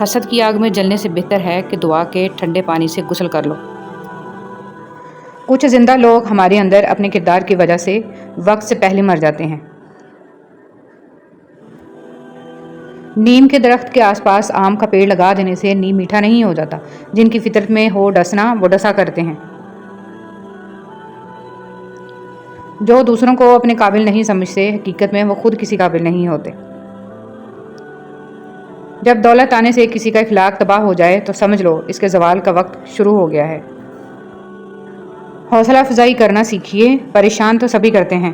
حسد کی آگ میں جلنے سے بہتر ہے کہ دعا کے ٹھنڈے پانی سے غسل کر لو۔ کچھ زندہ لوگ ہمارے اندر اپنے کردار کی وجہ سے وقت سے پہلے مر جاتے ہیں۔ نیم کے درخت کے آس پاس آم کا پیڑ لگا دینے سے نیم میٹھا نہیں ہو جاتا۔ جن کی فطرت میں ہو ڈسنا وہ ڈسا کرتے ہیں۔ جو دوسروں کو اپنے قابل نہیں سمجھتے حقیقت میں وہ خود کسی قابل نہیں ہوتے۔ جب دولت آنے سے کسی کا اخلاق تباہ ہو جائے تو سمجھ لو اس کے زوال کا وقت شروع ہو گیا ہے۔ حوصلہ افزائی کرنا سیکھیے، پریشان تو سبھی کرتے ہیں۔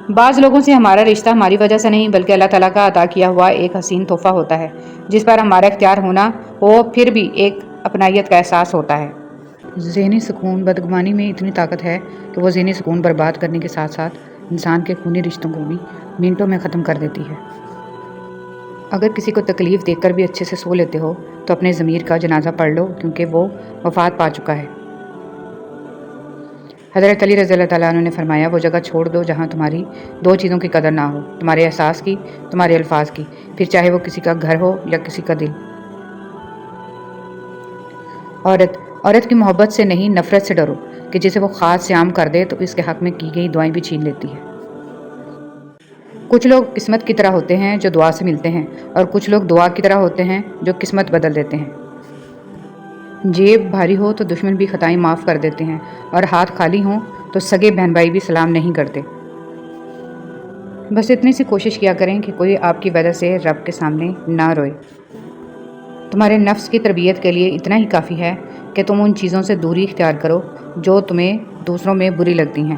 بعض لوگوں سے ہمارا رشتہ ہماری وجہ سے نہیں بلکہ اللہ تعالیٰ کا عطا کیا ہوا ایک حسین تحفہ ہوتا ہے جس پر ہمارا اختیار ہونا ہو پھر بھی ایک اپنائیت کا احساس ہوتا ہے۔ ذہنی سکون بدگمانی میں اتنی طاقت ہے کہ وہ ذہنی سکون برباد کرنے کے ساتھ ساتھ انسان کے خونی رشتوں کو بھی منٹوں میں ختم کر دیتی ہے۔ اگر کسی کو تکلیف دیکھ کر بھی اچھے سے سو لیتے ہو تو اپنے ضمیر کا جنازہ پڑھ لو کیونکہ وہ وفات پا چکا ہے۔ حضرت علی رضی اللہ تعالیٰ عنہ نے فرمایا وہ جگہ چھوڑ دو جہاں تمہاری دو چیزوں کی قدر نہ ہو، تمہارے احساس کی، تمہارے الفاظ کی، پھر چاہے وہ کسی کا گھر ہو یا کسی کا دل۔ عورت کی محبت سے نہیں نفرت سے ڈرو کہ جسے وہ خاص سیام کر دے تو اس کے حق میں کی گئی دعائیں بھی چھین لیتی ہے۔ کچھ لوگ قسمت کی طرح ہوتے ہیں جو دعا سے ملتے ہیں اور کچھ لوگ دعا کی طرح ہوتے ہیں جو قسمت بدل دیتے ہیں۔ جیب بھاری ہو تو دشمن بھی خطائیں معاف کر دیتے ہیں اور ہاتھ خالی ہوں تو سگے بہن بھائی بھی سلام نہیں کرتے۔ بس اتنی سی کوشش کیا کریں کہ کوئی آپ کی وجہ سے رب کے سامنے نہ روئے۔ تمہارے نفس کی تربیت کے لیے اتنا ہی کافی ہے کہ تم ان چیزوں سے دوری اختیار کرو جو تمہیں دوسروں میں بری لگتی ہیں۔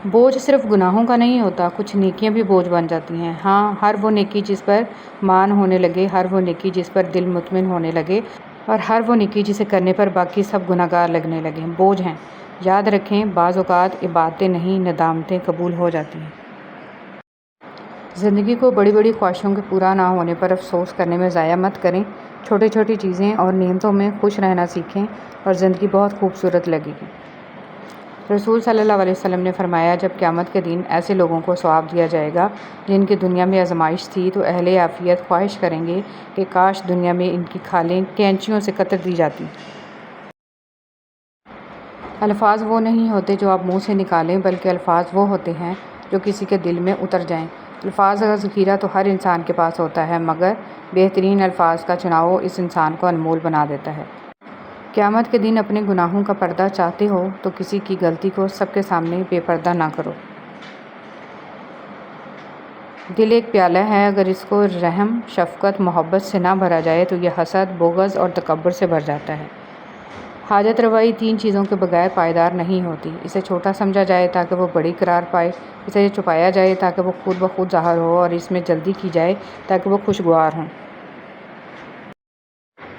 بوجھ صرف گناہوں کا نہیں ہوتا، کچھ نیکیاں بھی بوجھ بن جاتی ہیں۔ ہاں، ہر وہ نیکی جس پر مان ہونے لگے، ہر وہ نیکی جس پر دل مطمئن ہونے لگے اور ہر وہ نیکی جسے کرنے پر باقی سب گناہگار لگنے لگے بوجھ ہیں۔ یاد رکھیں بعض اوقات عبادتیں نہیں ندامتیں قبول ہو جاتی ہیں۔ زندگی کو بڑی بڑی خواہشوں کے پورا نہ ہونے پر افسوس کرنے میں ضائع مت کریں۔ چھوٹی چھوٹی چیزیں اور نعمتوں میں خوش رہنا سیکھیں اور زندگی بہت خوبصورت لگے گی۔ رسول صلی اللہ علیہ وسلم نے فرمایا جب قیامت کے دن ایسے لوگوں کو ثواب دیا جائے گا جن کی دنیا میں آزمائش تھی تو اہل عافیت خواہش کریں گے کہ کاش دنیا میں ان کی کھالیں کینچیوں سے کتر دی جاتی۔ الفاظ وہ نہیں ہوتے جو آپ منہ سے نکالیں بلکہ الفاظ وہ ہوتے ہیں جو کسی کے دل میں اتر جائیں۔ الفاظ کا ذخیرہ تو ہر انسان کے پاس ہوتا ہے مگر بہترین الفاظ کا چناؤ اس انسان کو انمول بنا دیتا ہے۔ قیامت کے دن اپنے گناہوں کا پردہ چاہتے ہو تو کسی کی غلطی کو سب کے سامنے بے پردہ نہ کرو۔ دل ایک پیالہ ہے، اگر اس کو رحم، شفقت، محبت سے نہ بھرا جائے تو یہ حسد، بغض اور تکبر سے بھر جاتا ہے۔ حاجت روائی تین چیزوں کے بغیر پائیدار نہیں ہوتی۔ اسے چھوٹا سمجھا جائے تاکہ وہ بڑی قرار پائے، اسے چھپایا جائے تاکہ وہ خود بخود ظاہر ہو اور اس میں جلدی کی جائے تاکہ وہ خوشگوار ہوں۔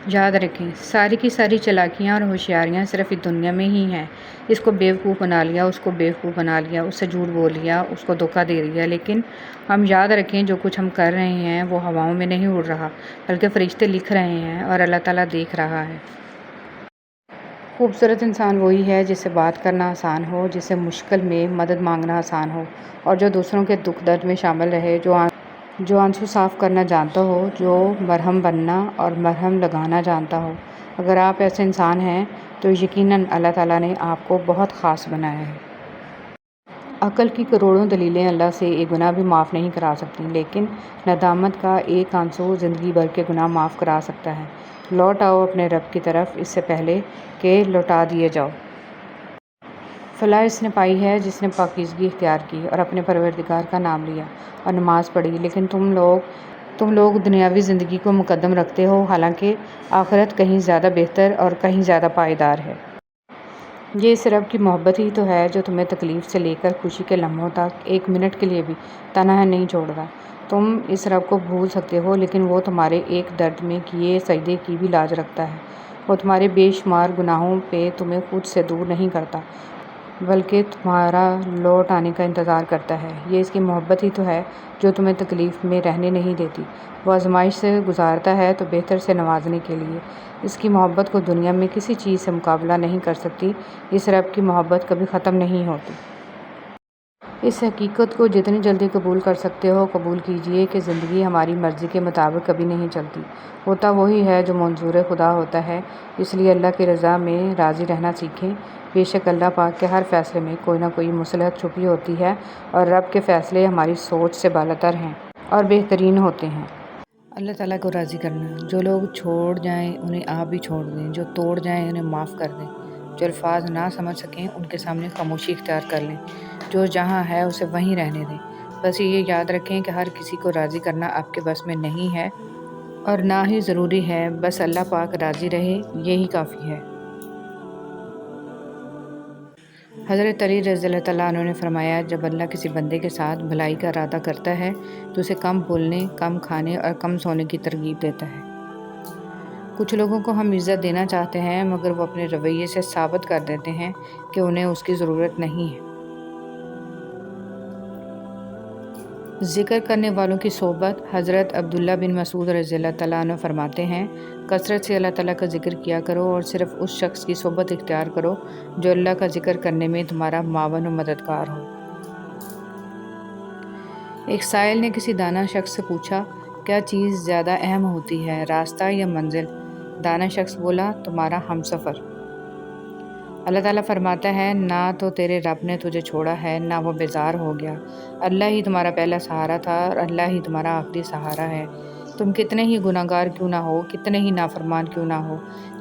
یاد رکھیں ساری کی ساری چالاکیاں اور ہوشیاریاں صرف اس دنیا میں ہی ہیں۔ اس کو بیوقوف بنا لیا، اس کو بیوقوف بنا لیا، اس سے جھوٹ بول لیا، اس کو دھوکہ دے دیا، لیکن ہم یاد رکھیں جو کچھ ہم کر رہے ہیں وہ ہواؤں میں نہیں اڑ رہا بلکہ فرشتے لکھ رہے ہیں اور اللہ تعالیٰ دیکھ رہا ہے۔ خوبصورت انسان وہی ہے جس سے بات کرنا آسان ہو، جس سے مشکل میں مدد مانگنا آسان ہو اور جو دوسروں کے دکھ درد میں شامل رہے، جو آنسو صاف کرنا جانتا ہو، جو مرہم بننا اور مرہم لگانا جانتا ہو۔ اگر آپ ایسے انسان ہیں تو یقیناً اللہ تعالیٰ نے آپ کو بہت خاص بنایا ہے۔ عقل کی کروڑوں دلیلیں اللہ سے ایک گناہ بھی معاف نہیں کرا سکتی لیکن ندامت کا ایک آنسو زندگی بھر کے گناہ معاف کرا سکتا ہے۔ لوٹ آؤ اپنے رب کی طرف اس سے پہلے کہ لوٹا دیے جاؤ۔ فلاح اس نے پائی ہے جس نے پاکیزگی اختیار کی اور اپنے پروردگار کا نام لیا اور نماز پڑھی، لیکن تم لوگ دنیاوی زندگی کو مقدم رکھتے ہو حالانکہ آخرت کہیں زیادہ بہتر اور کہیں زیادہ پائیدار ہے۔ یہ اس رب کی محبت ہی تو ہے جو تمہیں تکلیف سے لے کر خوشی کے لمحوں تک ایک منٹ کے لیے بھی تنہا نہیں چھوڑتا۔ تم اس رب کو بھول سکتے ہو لیکن وہ تمہارے ایک درد میں کیے سجدے کی بھی لاج رکھتا ہے۔ وہ تمہارے بے شمار گناہوں پہ تمہیں خود سے دور نہیں کرتا بلکہ تمہارا لوٹ آنے کا انتظار کرتا ہے۔ یہ اس کی محبت ہی تو ہے جو تمہیں تکلیف میں رہنے نہیں دیتی۔ وہ آزمائش سے گزارتا ہے تو بہتر سے نوازنے کے لیے۔ اس کی محبت کو دنیا میں کسی چیز سے مقابلہ نہیں کر سکتی۔ اس رب کی محبت کبھی ختم نہیں ہوتی۔ اس حقیقت کو جتنی جلدی قبول کر سکتے ہو قبول کیجیے کہ زندگی ہماری مرضی کے مطابق کبھی نہیں چلتی، ہوتا وہی ہے جو منظور خدا ہوتا ہے۔ اس لیے اللہ کی رضا میں راضی رہنا سیکھیں۔ بے شک اللہ پاک کے ہر فیصلے میں کوئی نہ کوئی مصلحت چھپی ہوتی ہے اور رب کے فیصلے ہماری سوچ سے بالاتر ہیں اور بہترین ہوتے ہیں۔ اللہ تعالیٰ کو راضی کرنا، جو لوگ چھوڑ جائیں انہیں آپ بھی چھوڑ دیں، جو توڑ جائیں انہیں معاف کر دیں، جو الفاظ نہ سمجھ سکیں ان کے سامنے خاموشی اختیار کر لیں، جو جہاں ہے اسے وہیں رہنے دیں۔ بس یہ یاد رکھیں کہ ہر کسی کو راضی کرنا آپ کے بس میں نہیں ہے اور نہ ہی ضروری ہے، بس اللہ پاک راضی رہے یہی کافی ہے۔ حضرت علی رضی اللہ تعالیٰ عنہ نے فرمایا، جب اللہ کسی بندے کے ساتھ بھلائی کا ارادہ کرتا ہے تو اسے کم بولنے، کم کھانے اور کم سونے کی ترغیب دیتا ہے۔ کچھ لوگوں کو ہم عزت دینا چاہتے ہیں مگر وہ اپنے رویے سے ثابت کر دیتے ہیں کہ انہیں اس کی ضرورت نہیں ہے۔ ذکر کرنے والوں کی صحبت۔ حضرت عبداللہ بن مسعود رضی اللہ تعالیٰ عنہ فرماتے ہیں، کثرت سے اللہ تعالیٰ کا ذکر کیا کرو اور صرف اس شخص کی صحبت اختیار کرو جو اللہ کا ذکر کرنے میں تمہارا معاون و مددگار ہو۔ ایک سائل نے کسی دانا شخص سے پوچھا، کیا چیز زیادہ اہم ہوتی ہے، راستہ یا منزل؟ دانا شخص بولا، تمہارا ہمسفر۔ اللہ تعالیٰ فرماتا ہے، نہ تو تیرے رب نے تجھے چھوڑا ہے نہ وہ بیزار ہو گیا، اللہ ہی تمہارا پہلا سہارا تھا اور اللہ ہی تمہارا آخری سہارا ہے۔ تم کتنے ہی گناہ گار کیوں نہ ہو، کتنے ہی نافرمان کیوں نہ ہو،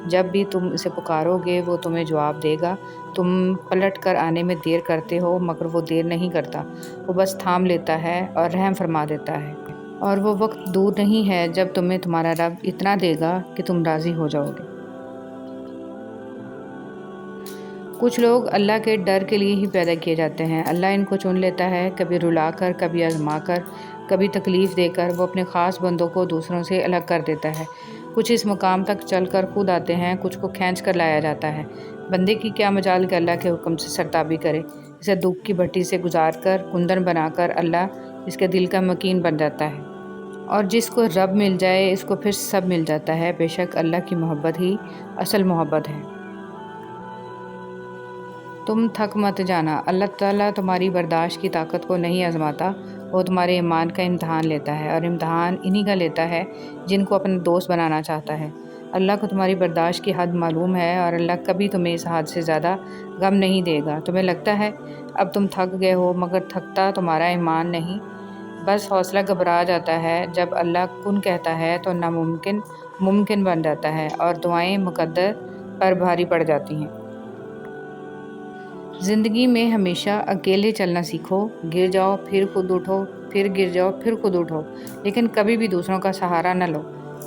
جب بھی تم اسے پکارو گے وہ تمہیں جواب دے گا۔ تم پلٹ کر آنے میں دیر کرتے ہو مگر وہ دیر نہیں کرتا، وہ بس تھام لیتا ہے اور رحم فرما دیتا ہے، اور وہ وقت دور نہیں ہے جب تمہیں تمہارا رب اتنا دے گا کہ تم راضی ہو جاؤ گے۔ کچھ لوگ اللہ کے ڈر کے لیے ہی پیدا کیے جاتے ہیں، اللہ ان کو چن لیتا ہے، کبھی رلا کر، کبھی آزما کر، کبھی تکلیف دے کر وہ اپنے خاص بندوں کو دوسروں سے الگ کر دیتا ہے۔ کچھ اس مقام تک چل کر خود آتے ہیں، کچھ کو کھینچ کر لایا جاتا ہے۔ بندے کی کیا مجال کہ اللہ کے حکم سے سرتابی کرے، اسے دکھ کی بھٹی سے گزار کر کندن بنا کر اللہ اس کے دل کا مکین بن جاتا ہے، اور جس کو رب مل جائے اس کو پھر سب مل جاتا ہے۔ بے شک اللہ کی محبت ہی اصل محبت ہے۔ تم تھک مت جانا، اللہ تعالیٰ تمہاری برداشت کی طاقت کو نہیں آزماتا، وہ تمہارے ایمان کا امتحان لیتا ہے، اور امتحان انہی کا لیتا ہے جن کو اپنا دوست بنانا چاہتا ہے۔ اللہ کو تمہاری برداشت کی حد معلوم ہے اور اللہ کبھی تمہیں اس حد سے زیادہ غم نہیں دے گا۔ تمہیں لگتا ہے اب تم تھک گئے ہو مگر تھکتا تمہارا ایمان نہیں، بس حوصلہ گھبرا جاتا ہے۔ جب اللہ کن کہتا ہے تو ناممکن ممکن بن جاتا ہے اور دعائیں مقدر پر بھاری پڑ جاتی ہیں۔ زندگی میں ہمیشہ اکیلے چلنا سیکھو، گر جاؤ پھر خود اٹھو، پھر گر جاؤ پھر خود اٹھو، لیکن کبھی بھی دوسروں کا سہارا نہ لو۔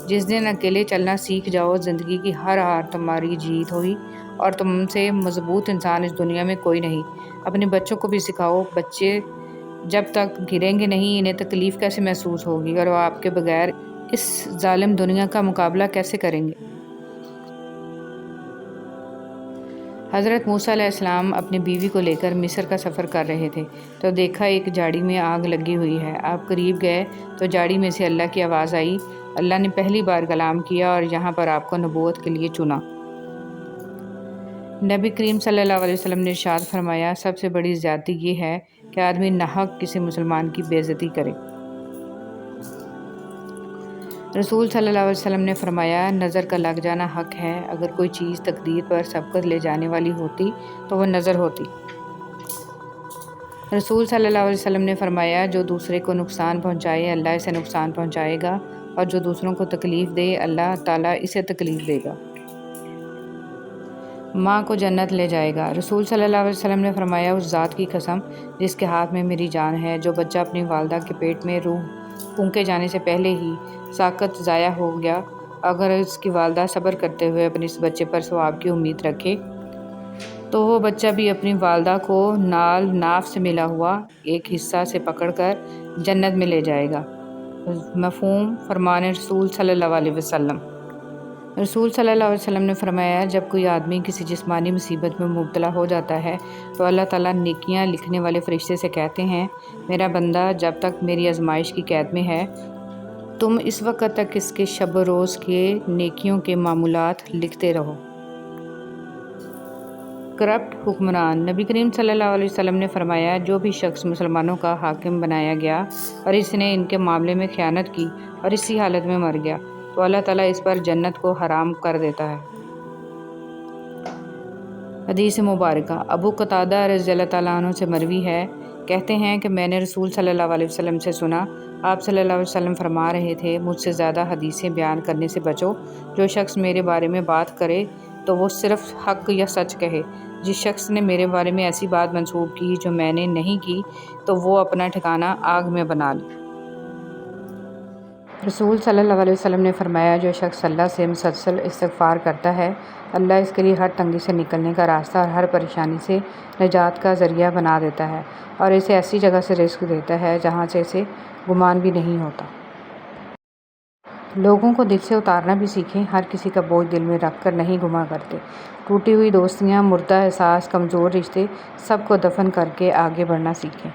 جس دن اکیلے چلنا سیکھ جاؤ زندگی کی ہر ہار تمہاری جیت ہوئی اور تم سے مضبوط انسان اس دنیا میں کوئی نہیں۔ اپنے بچوں کو بھی سکھاؤ، بچے جب تک گریں گے نہیں انہیں تکلیف کیسے محسوس ہوگی اور وہ آپ کے بغیر اس ظالم دنیا کا مقابلہ کیسے کریں گے۔ حضرت موسیٰ علیہ السلام اپنی بیوی کو لے کر مصر کا سفر کر رہے تھے تو دیکھا ایک جھاڑی میں آگ لگی ہوئی ہے۔ آپ قریب گئے تو جھاڑی میں سے اللہ کی آواز آئی، اللہ نے پہلی بار کلام کیا اور یہاں پر آپ کو نبوت کے لیے چنا۔ نبی کریم صلی اللہ علیہ وسلم نے ارشاد فرمایا، سب سے بڑی زیادتی یہ ہے کہ آدمی ناحق کسی مسلمان کی بے عزتی کرے۔ رسول صلی اللہ علیہ وسلم نے فرمایا، نظر کا لگ جانا حق ہے، اگر کوئی چیز تقدیر پر سبقت لے جانے والی ہوتی تو وہ نظر ہوتی۔ رسول صلی اللہ علیہ وسلم نے فرمایا، جو دوسرے کو نقصان پہنچائے اللہ اسے نقصان پہنچائے گا، اور جو دوسروں کو تکلیف دے اللہ تعالیٰ اسے تکلیف دے گا۔ ماں کو جنت لے جائے گا۔ رسول صلی اللہ علیہ وسلم نے فرمایا، اس ذات کی قسم جس کے ہاتھ میں میری جان ہے، جو بچہ اپنی والدہ کے پیٹ میں روح پھونکے جانے سے پہلے ہی ساقط ضائع ہو گیا، اگر اس کی والدہ صبر کرتے ہوئے اپنے اس بچے پر ثواب کی امید رکھے تو وہ بچہ بھی اپنی والدہ کو ناف سے ملا ہوا ایک حصہ سے پکڑ کر جنت میں لے جائے گا۔ مفہوم فرمان رسول صلی اللہ علیہ وسلم۔ رسول صلی اللہ علیہ وسلم نے فرمایا، جب کوئی آدمی کسی جسمانی مصیبت میں مبتلا ہو جاتا ہے تو اللہ تعالیٰ نیکیاں لکھنے والے فرشتے سے کہتے ہیں، میرا بندہ جب تک میری آزمائش کی قید میں ہے تم اس وقت تک اس کے شب و روز کے نیکیوں کے معمولات لکھتے رہو۔ کرپٹ حکمران۔ نبی کریم صلی اللہ علیہ وسلم نے فرمایا، جو بھی شخص مسلمانوں کا حاکم بنایا گیا اور اس نے ان کے معاملے میں خیانت کی اور اسی حالت میں مر گیا تو اللہ تعالیٰ اس پر جنت کو حرام کر دیتا ہے۔ حدیث مبارکہ ابو قتادہ رضی اللہ تعالیٰ عنہ سے مروی ہے، کہتے ہیں کہ میں نے رسول صلی اللہ علیہ وسلم سے سنا، آپ صلی اللہ علیہ وسلم فرما رہے تھے، مجھ سے زیادہ حدیثیں بیان کرنے سے بچو۔ جو شخص میرے بارے میں بات کرے تو وہ صرف حق یا سچ کہے۔ جس شخص نے میرے بارے میں ایسی بات منسوب کی جو میں نے نہیں کی تو وہ اپنا ٹھکانہ آگ میں بنا لے۔ رسول صلی اللہ علیہ وسلم نے فرمایا، جو شخص اللہ سے مسلسل استغفار کرتا ہے، اللہ اس کے لیے ہر تنگی سے نکلنے کا راستہ اور ہر پریشانی سے نجات کا ذریعہ بنا دیتا ہے اور اسے ایسی جگہ سے رزق دیتا ہے جہاں سے اسے گمان بھی نہیں ہوتا۔ لوگوں کو دل سے اتارنا بھی سیکھیں، ہر کسی کا بوجھ دل میں رکھ کر نہیں گما کرتے۔ ٹوٹی ہوئی دوستیاں، مردہ احساس، کمزور رشتے، سب کو دفن کر کے آگے بڑھنا سیکھیں۔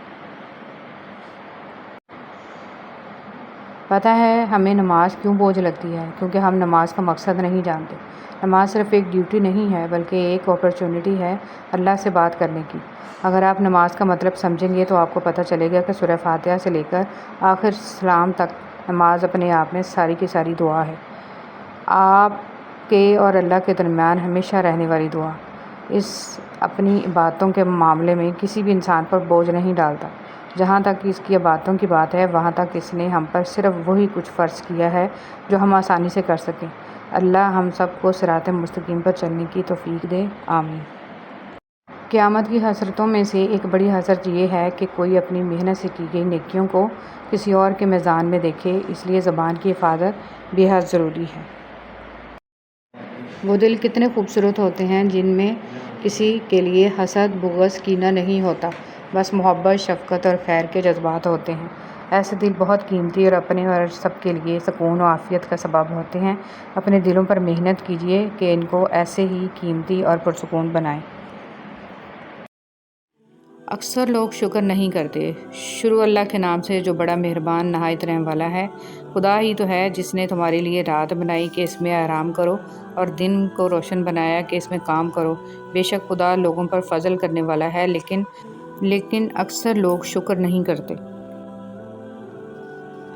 پتہ ہے ہمیں نماز کیوں بوجھ لگتی ہے؟ کیونکہ ہم نماز کا مقصد نہیں جانتے۔ نماز صرف ایک ڈیوٹی نہیں ہے بلکہ ایک اپرچونٹی ہے اللہ سے بات کرنے کی۔ اگر آپ نماز کا مطلب سمجھیں گے تو آپ کو پتہ چلے گا کہ سورہ فاتحہ سے لے کر آخر سلام تک نماز اپنے آپ میں ساری کی ساری دعا ہے، آپ کے اور اللہ کے درمیان ہمیشہ رہنے والی دعا۔ اس اپنی عبادتوں کے معاملے میں کسی بھی انسان پر بوجھ نہیں ڈالتا۔ جہاں تک اس کی عبادتوں کی بات ہے وہاں تک اس نے ہم پر صرف وہی کچھ فرض کیا ہے جو ہم آسانی سے کر سکیں۔ اللہ ہم سب کو صراط مستقیم پر چلنے کی توفیق دے، آمین۔ قیامت کی حسرتوں میں سے ایک بڑی حسرت یہ ہے کہ کوئی اپنی محنت سے کی گئی نیکیوں کو کسی اور کے میزان میں دیکھے، اس لیے زبان کی حفاظت بے حد ضروری ہے۔ وہ دل کتنے خوبصورت ہوتے ہیں جن میں کسی کے لیے حسد، بغض، کینہ نہیں ہوتا، بس محبت، شفقت اور خیر کے جذبات ہوتے ہیں۔ ایسے دل بہت قیمتی اور اپنے اور سب کے لیے سکون و عافیت کا سبب ہوتے ہیں۔ اپنے دلوں پر محنت کیجیے کہ ان کو ایسے ہی قیمتی اور پرسکون بنائیں۔ اکثر لوگ شکر نہیں کرتے۔ شروع اللہ کے نام سے جو بڑا مہربان نہایت رحم والا ہے۔ خدا ہی تو ہے جس نے تمہارے لیے رات بنائی کہ اس میں آرام کرو اور دن کو روشن بنایا کہ اس میں کام کرو۔ بے شک خدا لوگوں پر فضل کرنے والا ہے، لیکن اکثر لوگ شکر نہیں کرتے۔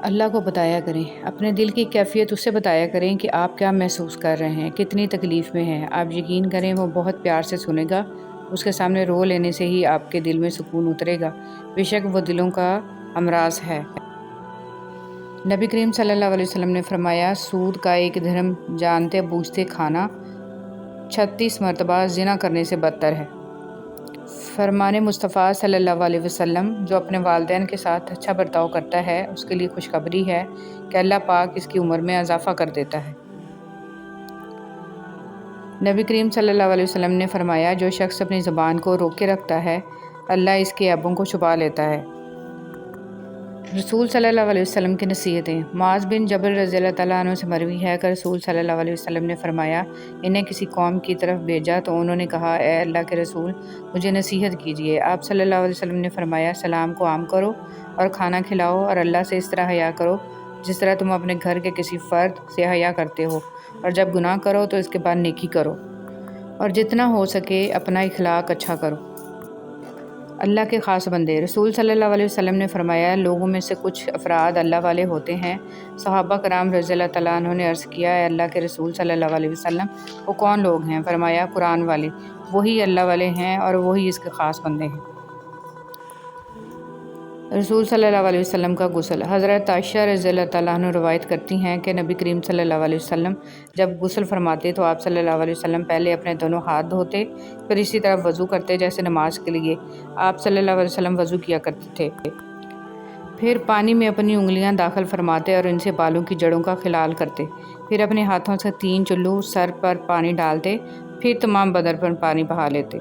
اللہ کو بتایا کریں، اپنے دل کی کیفیت اسے بتایا کریں کہ آپ کیا محسوس کر رہے ہیں، کتنی تکلیف میں ہیں۔ آپ یقین کریں وہ بہت پیار سے سنے گا۔ اس کے سامنے رو لینے سے ہی آپ کے دل میں سکون اترے گا۔ بے شک وہ دلوں کا امراض ہے۔ نبی کریم صلی اللہ علیہ وسلم نے فرمایا، سود کا ایک درہم جانتے بوجھتے کھانا 36 مرتبہ زنا کرنے سے بدتر ہے۔ فرمان مصطفیٰ صلی اللہ علیہ وسلم، جو اپنے والدین کے ساتھ اچھا برتاؤ کرتا ہے اس کے لیے خوشخبری ہے کہ اللہ پاک اس کی عمر میں اضافہ کر دیتا ہے۔ نبی کریم صلی اللہ علیہ وسلم نے فرمایا، جو شخص اپنی زبان کو روکے رکھتا ہے اللہ اس کے عیبوں کو چھپا لیتا ہے۔ رسول صلی اللہ علیہ وسلم کی نصیحتیں۔ معاذ بن جبل رضی اللہ تعالیٰ عنہ سے مروی ہے کہ رسول صلی اللہ علیہ وسلم نے فرمایا، انہیں کسی قوم کی طرف بھیجا تو انہوں نے کہا، اے اللہ کے رسول مجھے نصیحت کیجیے۔ آپ صلی اللہ علیہ وسلم نے فرمایا، سلام کو عام کرو اور کھانا کھلاؤ اور اللہ سے اس طرح حیا کرو جس طرح تم اپنے گھر کے کسی فرد سے حیا کرتے ہو، اور جب گناہ کرو تو اس کے بعد نیکی کرو، اور جتنا ہو سکے اپنا اخلاق اچھا کرو۔ اللہ کے خاص بندے۔ رسول صلی اللہ علیہ وسلم نے فرمایا، لوگوں میں سے کچھ افراد اللہ والے ہوتے ہیں۔ صحابہ کرام رضی اللہ تعالیٰ عنہ نے عرض کیا، اے اللہ کے رسول صلی اللہ علیہ وسلم وہ کون لوگ ہیں؟ فرمایا، قرآن والے۔ وہی اللہ والے ہیں اور وہی اس کے خاص بندے ہیں۔ رسول صلی اللہ علیہ وسلم کا غسل۔ حضرت عائشہ رضی اللہ تعالیٰ عنہ روایت کرتی ہیں کہ نبی کریم صلی اللہ علیہ وسلم جب غسل فرماتے تو آپ صلی اللہ علیہ وسلم پہلے اپنے دونوں ہاتھ دھوتے، پھر اسی طرح وضو کرتے جیسے نماز کے لیے آپ صلی اللہ علیہ وسلم وضو کیا کرتے تھے۔ پھر پانی میں اپنی انگلیاں داخل فرماتے اور ان سے بالوں کی جڑوں کا خلال کرتے، پھر اپنے ہاتھوں سے 3 چلو سر پر پانی ڈالتے، پھر تمام بدن پر پانی بہا لیتے۔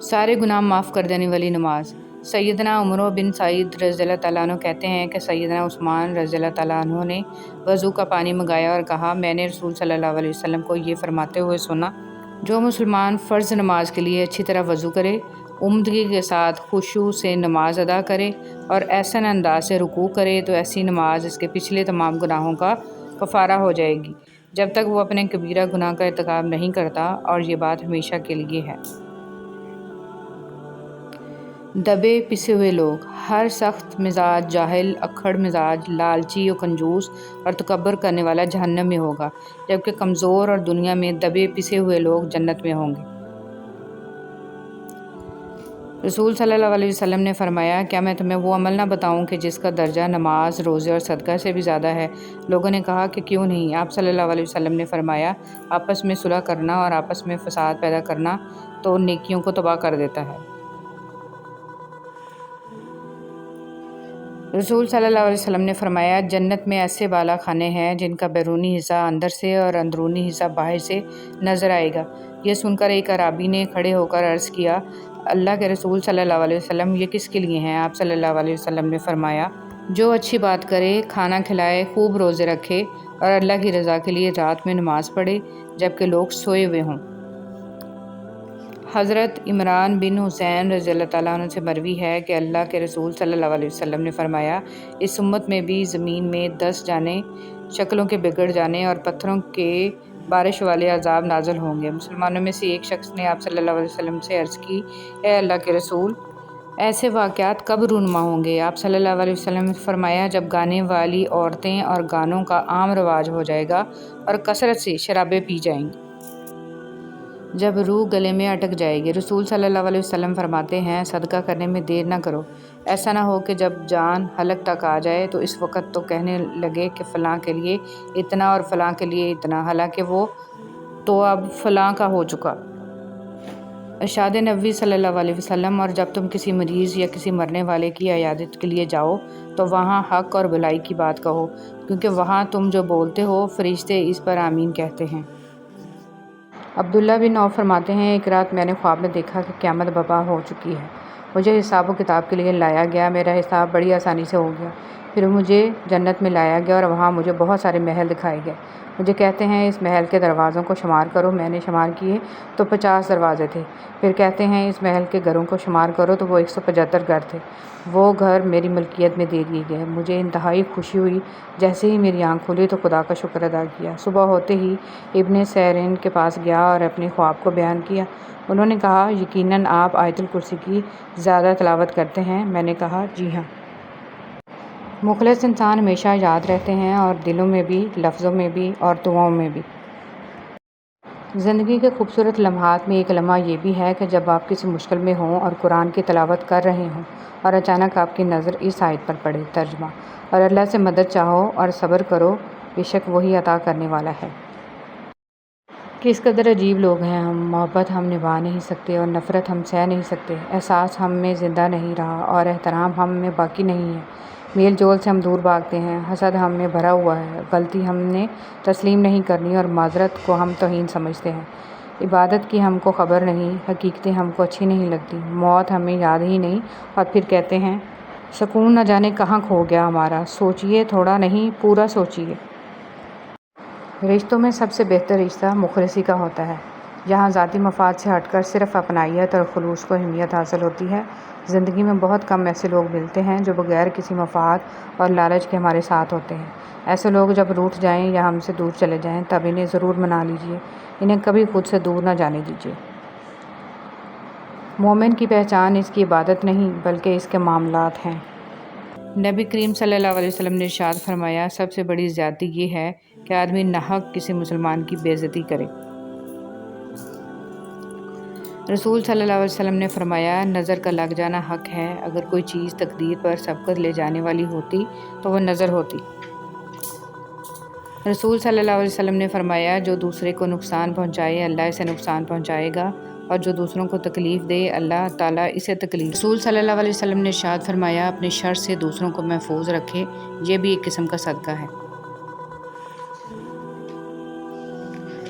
سارے گناہ معاف کر دینے والی نماز۔ سیدنا عمر بن سعید رضی اللہ تعالیٰ عنہ کہتے ہیں کہ سیدنا عثمان رضی اللہ تعالیٰ عنہ نے وضو کا پانی منگایا اور کہا، میں نے رسول صلی اللہ علیہ وسلم کو یہ فرماتے ہوئے سنا، جو مسلمان فرض نماز کے لیے اچھی طرح وضو کرے، عمدگی کے ساتھ خشوع سے نماز ادا کرے اور احسن انداز سے رکوع کرے تو ایسی نماز اس کے پچھلے تمام گناہوں کا کفارہ ہو جائے گی۔ جب تک وہ اپنے کبیرہ گناہ کا ارتکاب نہیں کرتا، اور یہ بات ہمیشہ کے لیے ہے۔ دبے پسے ہوئے لوگ، ہر سخت مزاج جاہل، اکھڑ مزاج، لالچی و کنجوس اور تکبر کرنے والا جہنم میں ہوگا، جبکہ کمزور اور دنیا میں دبے پسے ہوئے لوگ جنت میں ہوں گے۔ رسول صلی اللہ علیہ وسلم نے فرمایا، کیا میں تمہیں وہ عمل نہ بتاؤں کہ جس کا درجہ نماز، روزے اور صدقہ سے بھی زیادہ ہے؟ لوگوں نے کہا کہ کیوں نہیں؟ آپ صلی اللہ علیہ وسلم نے فرمایا، آپس میں صلح کرنا اور آپس میں فساد پیدا کرنا تو نیکیوں کو تباہ کر دیتا ہے۔ رسول صلی اللہ علیہ وسلم نے فرمایا، جنت میں ایسے بالا خانے ہیں جن کا بیرونی حصہ اندر سے اور اندرونی حصہ باہر سے نظر آئے گا۔ یہ سن کر ایک اعرابی نے کھڑے ہو کر عرض کیا، اللہ کے رسول صلی اللہ علیہ وسلم، یہ کس کے لیے ہیں؟ آپ صلی اللہ علیہ وسلم نے فرمایا، جو اچھی بات کرے، کھانا کھلائے، خوب روزے رکھے اور اللہ کی رضا کے لیے رات میں نماز پڑھے جبکہ لوگ سوئے ہوئے ہوں۔ حضرت عمران بن حسین رضی اللہ تعالیٰ عنہ سے مروی ہے کہ اللہ کے رسول صلی اللہ علیہ وسلم نے فرمایا، اس امت میں بھی زمین میں 10 جانے، شکلوں کے بگڑ جانے اور پتھروں کے بارش والے عذاب نازل ہوں گے۔ مسلمانوں میں سے ایک شخص نے آپ صلی اللہ علیہ وسلم سے عرض کی، اے اللہ کے رسول، ایسے واقعات کب رونما ہوں گے؟ آپ صلی اللہ علیہ وسلم نے فرمایا، جب گانے والی عورتیں اور گانوں کا عام رواج ہو جائے گا اور کثرت سے شرابیں پی جائیں گی، جب روح گلے میں اٹک جائے گی۔ رسول صلی اللہ علیہ وسلم فرماتے ہیں، صدقہ کرنے میں دیر نہ کرو، ایسا نہ ہو کہ جب جان حلق تک آ جائے تو اس وقت تو کہنے لگے کہ فلاں کے لیے اتنا اور فلاں کے لیے اتنا، حالانکہ وہ تو اب فلاں کا ہو چکا۔ ارشاد نبوی صلی اللہ علیہ وسلم، اور جب تم کسی مریض یا کسی مرنے والے کی عیادت کے لیے جاؤ تو وہاں حق اور بھلائی کی بات کہو، کیونکہ وہاں تم جو بولتے ہو فرشتے اس پر آمین کہتے ہیں۔ عبداللہ بن عوف فرماتے ہیں، ایک رات میں نے خواب میں دیکھا کہ قیامت برپا ہو چکی ہے، مجھے حساب و کتاب کے لیے لایا گیا، میرا حساب بڑی آسانی سے ہو گیا، پھر مجھے جنت میں لایا گیا اور وہاں مجھے بہت سارے محل دکھائے گئے، مجھے کہتے ہیں اس محل کے دروازوں کو شمار کرو، میں نے شمار کیے تو 50 دروازے تھے، پھر کہتے ہیں اس محل کے گھروں کو شمار کرو تو وہ 175 گھر تھے، وہ گھر میری ملکیت میں دے دیے گئے، مجھے انتہائی خوشی ہوئی، جیسے ہی میری آنکھ کھلی تو خدا کا شکر ادا کیا، صبح ہوتے ہی ابن سیرین کے پاس گیا اور اپنے خواب کو بیان کیا، انہوں نے کہا، یقیناً آپ آیت الکرسی کی زیادہ تلاوت کرتے ہیں؟ میں نے کہا، جی ہاں۔ مخلص انسان ہمیشہ یاد رہتے ہیں، اور دلوں میں بھی، لفظوں میں بھی اور دعاؤں میں بھی۔ زندگی کے خوبصورت لمحات میں ایک لمحہ یہ بھی ہے کہ جب آپ کسی مشکل میں ہوں اور قرآن کی تلاوت کر رہے ہوں اور اچانک آپ کی نظر اس آیت پر پڑے۔ ترجمہ: اور اللہ سے مدد چاہو اور صبر کرو، بے شک وہی عطا کرنے والا ہے۔ کس قدر عجیب لوگ ہیں ہم، محبت ہم نبھا نہیں سکتے اور نفرت ہم سہ نہیں سکتے، احساس ہم میں زندہ نہیں رہا اور احترام ہم میں باقی نہیں ہے، میل جول سے ہم دور بھاگتے ہیں، حسد ہم میں بھرا ہوا ہے، غلطی ہم نے تسلیم نہیں کرنی اور معذرت کو ہم توہین سمجھتے ہیں، عبادت کی ہم کو خبر نہیں، حقیقتیں ہم کو اچھی نہیں لگتی، موت ہمیں یاد ہی نہیں، اور پھر کہتے ہیں سکون نہ جانے کہاں کھو گیا ہمارا۔ سوچئے، تھوڑا نہیں پورا سوچئے۔ رشتوں میں سب سے بہتر رشتہ مخلصی کا ہوتا ہے، جہاں ذاتی مفاد سے ہٹ کر صرف اپنائیت اور خلوص کو اہمیت حاصل ہوتی ہے۔ زندگی میں بہت کم ایسے لوگ ملتے ہیں جو بغیر کسی مفاد اور لالچ کے ہمارے ساتھ ہوتے ہیں۔ ایسے لوگ جب روٹھ جائیں یا ہم سے دور چلے جائیں تب انہیں ضرور منا لیجئے، انہیں کبھی خود سے دور نہ جانے دیجئے۔ مومن کی پہچان اس کی عبادت نہیں بلکہ اس کے معاملات ہیں۔ نبی کریم صلی اللہ علیہ وسلم نے ارشاد فرمایا، سب سے بڑی زیادتی یہ ہے کہ آدمی ناحق کسی مسلمان کی بے عزتی کرے۔ رسول صلی اللہ علیہ وسلم نے فرمایا، نظر کا لگ جانا حق ہے، اگر کوئی چیز تقدیر پر سبقت لے جانے والی ہوتی تو وہ نظر ہوتی۔ رسول صلی اللہ علیہ وسلم نے فرمایا، جو دوسرے کو نقصان پہنچائے اللہ اسے نقصان پہنچائے گا، اور جو دوسروں کو تکلیف دے اللہ تعالیٰ اسے تکلیف۔ رسول صلی اللہ علیہ وسلم نے ارشاد فرمایا، اپنے شر سے دوسروں کو محفوظ رکھے، یہ بھی ایک قسم کا صدقہ ہے۔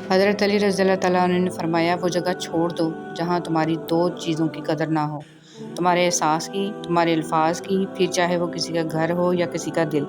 حضرت علی رضی اللہ تعالیٰ عنہ نے فرمایا، وہ جگہ چھوڑ دو جہاں تمہاری 2 چیزوں کی قدر نہ ہو، تمہارے احساس کی، تمہارے الفاظ کی، پھر چاہے وہ کسی کا گھر ہو یا کسی کا دل۔